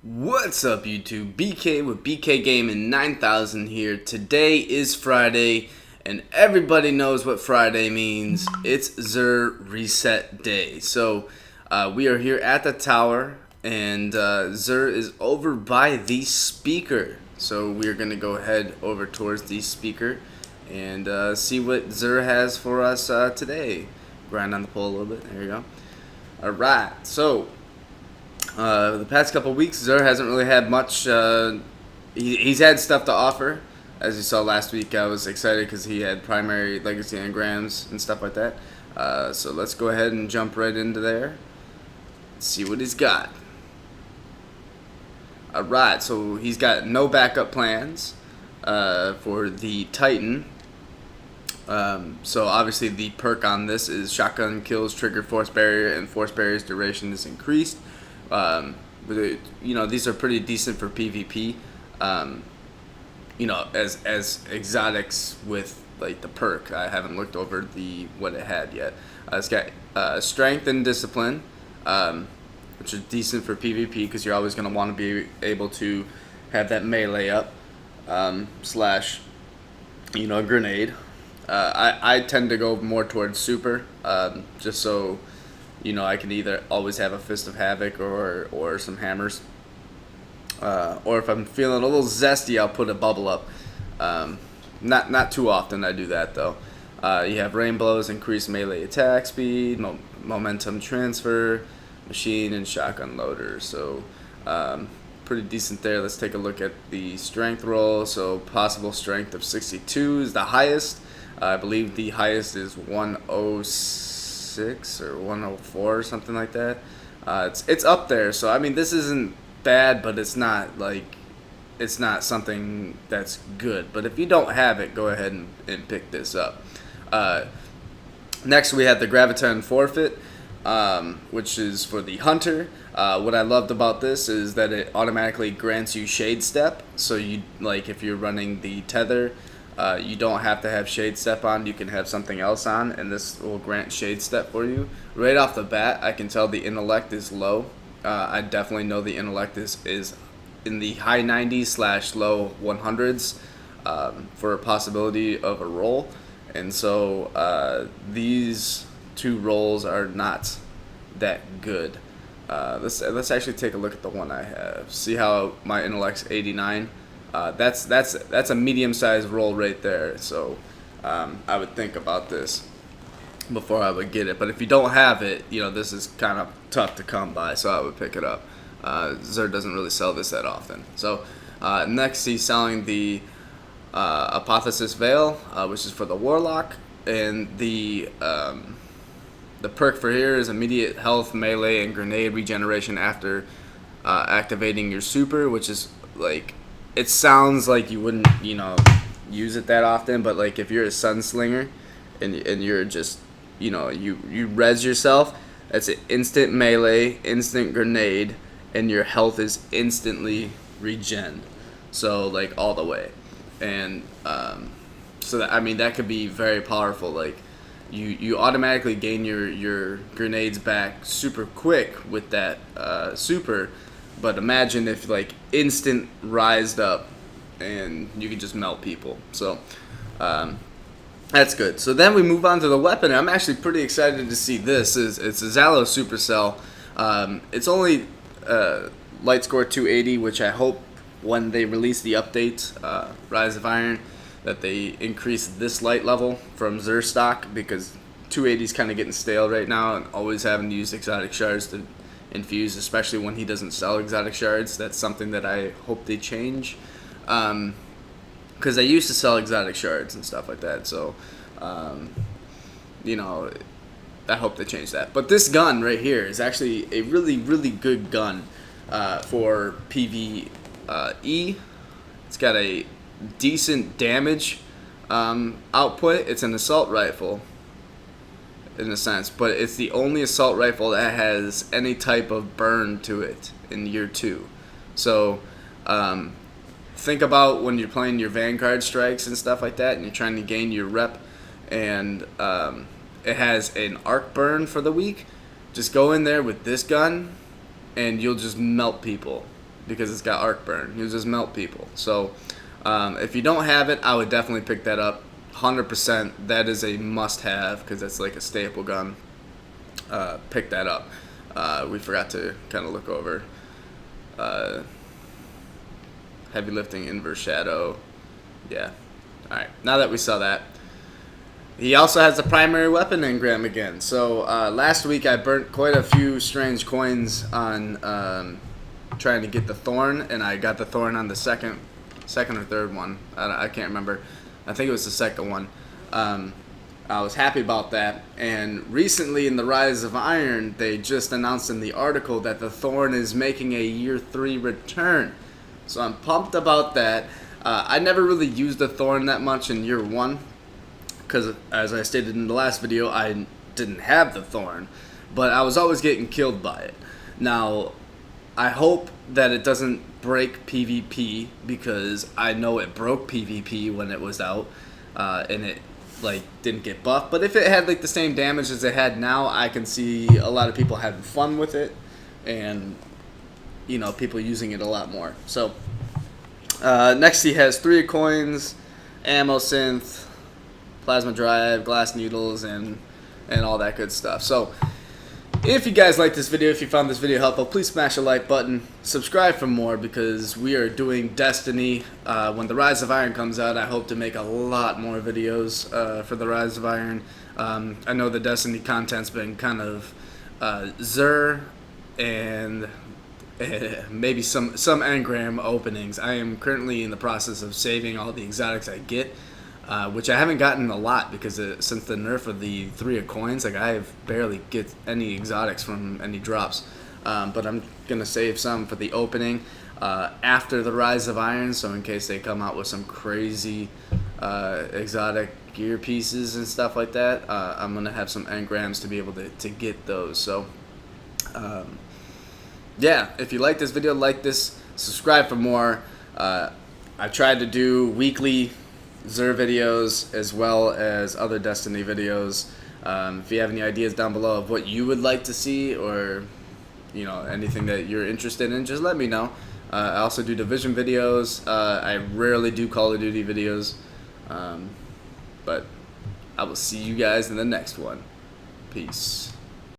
What's up, YouTube? BK with BK Gaming 9000 here. Today is Friday, and everybody knows what Friday means. It's Xur Reset Day. So, we are here at the tower, and Xur is over by the speaker. So, we are going to go ahead over towards the speaker and see what Xur has for us today. Grind on the pole a little bit. There you go. Alright, so the past couple weeks, Xur hasn't really had much. He's had stuff to offer. As you saw last week, I was excited because he had primary legacy engrams and stuff like that. So let's go ahead and jump right into there. See what he's got. Alright, so he's got no backup plans for the Titan. So obviously the perk on this is shotgun kills trigger force barrier, and force barrier's duration is increased. These are pretty decent for PvP. As exotics with like the perk. I haven't looked over what it had yet. It's got strength and discipline, which is decent for PvP because you're always going to want to be able to have that melee up slash grenade. I tend to go more towards super, just so I can either always have a Fist of Havoc or some hammers. Or if I'm feeling a little zesty, I'll put a bubble up. Not too often I do that though. You have Rainbows, increased melee attack speed, momentum transfer, machine, and shotgun loader. So pretty decent there. Let's take a look at the strength roll. So possible strength of 62 is the highest. I believe the highest is 106 or 104 or something like that. It's up there. So I mean, this isn't bad, but it's not something that's good. But if you don't have it, go ahead and pick this up. Next, we have the Graviton Forfeit, which is for the Hunter. What I loved about this is that it automatically grants you Shade Step. So if you're running the Tether, you don't have to have Shade Step on. You can have something else on, and this will grant Shade Step for you. Right off the bat, I can tell the intellect is low. I definitely know the intellect is in the high 90s / low 100s for a possibility of a roll. And so these two rolls are not that good. Let's actually take a look at the one I have. See how my intellect's 89? That's a medium-sized roll right there. So I would think about this before I would get it. But if you don't have it, this is kind of tough to come by, so I would pick it up. Xur doesn't really sell this that often. So next he's selling the Apotheosis Veil, which is for the Warlock, and the perk for here is immediate health, melee, and grenade regeneration after activating your super, which is like, it sounds like you wouldn't use it that often, but like if you're a Sunslinger and you're just you res yourself, that's an instant melee, instant grenade, and your health is instantly regen. So like all the way. And that could be very powerful. Like you automatically gain your grenades back super quick with that super. But imagine if like instant rised up and you could just melt people. So that's good. So then we move on to the weapon. I'm actually pretty excited to see this. It's a Zalo Supercell. It's only light score 280, which I hope when they release the update, Rise of Iron, that they increase this light level from Xur stock, because 280 is kind of getting stale right now, and always having to use exotic shards to infuse, especially when he doesn't sell exotic shards. That's something that I hope they change. Because I used to sell exotic shards and stuff like that, so I hope they change that. But this gun right here is actually a really, really good gun for PvE. It's got a decent damage output. It's an assault rifle in a sense, but it's the only assault rifle that has any type of burn to it in year 2. So think about when you're playing your Vanguard strikes and stuff like that, and you're trying to gain your rep, and it has an arc burn for the week. Just go in there with this gun, and you'll just melt people because it's got arc burn. You'll just melt people. So if you don't have it, I would definitely pick that up. 100%. That is a must-have because that's like a staple gun. Pick that up. We forgot to kind of look over heavy lifting, inverse shadow. Yeah. All right. Now that we saw that, he also has the primary weapon engram again. So last week I burnt quite a few strange coins on trying to get the thorn, and I got the thorn on the second or third one. I can't remember. I think it was the second one. I was happy about that. And recently in the Rise of Iron, they just announced in the article that the thorn is making a year 3 return. So I'm pumped about that. I never really used the thorn that much in year 1 because, as I stated in the last video, I didn't have the thorn, but I was always getting killed by it. Now, I hope that it doesn't break PvP because I know it broke PvP when it was out, and it like didn't get buffed. But if it had like the same damage as it had now, I can see a lot of people having fun with it, and people using it a lot more. So next he has 3 coins, ammo synth, plasma drive, glass needles, and all that good stuff. So if you guys like this video, if you found this video helpful, please smash the like button, subscribe for more, because we are doing Destiny. When the Rise of Iron comes out, I hope to make a lot more videos for the Rise of Iron. I know the Destiny content's been kind of Xur and maybe some engram openings. I am currently in the process of saving all the exotics I get, which I haven't gotten a lot because since the nerf of the 3 of coins, like I barely get any exotics from any drops. But I'm gonna save some for the opening after the Rise of Iron, so in case they come out with some crazy exotic gear pieces and stuff like that, I'm gonna have some engrams to be able to get those. So yeah, if you like this video, like this, subscribe for more. I tried to do weekly Xur videos as well as other Destiny videos. If you have any ideas down below of what you would like to see, or anything that you're interested in, just let me know. I also do Division videos. I rarely do Call of Duty videos, but I will see you guys in the next one. Peace.